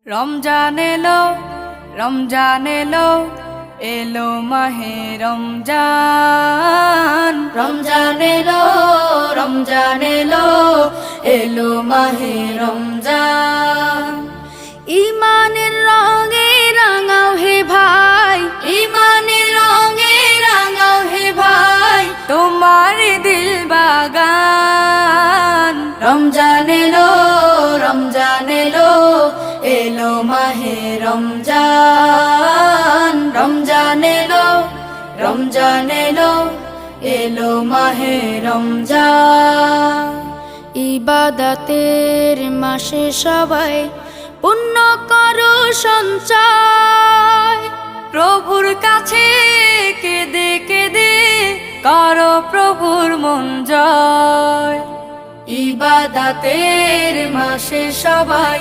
রমজান এলো, রমজান এলো, এলো মাহে রমজান। রমজান এলো, রমজান এলো, এলো মাহে রমজান। ইমানের রঙে রাঙাও হে ভাই, ইমানের রঙে রাঙাও হে ভাই, তোমার দিল বাগান। রমজান এলো, রমজান এলো, এলো মাহে রমজান। রমজান এলো, রমজান এলো, এলো মাহে রমজান। ইবাদতের মাসে সবাই পুণ্য করো সঞ্চয়, প্রভুর কাছে কেঁদে কেঁদে করো প্রভুর মন জয়। ইবাদতের মাসে সবাই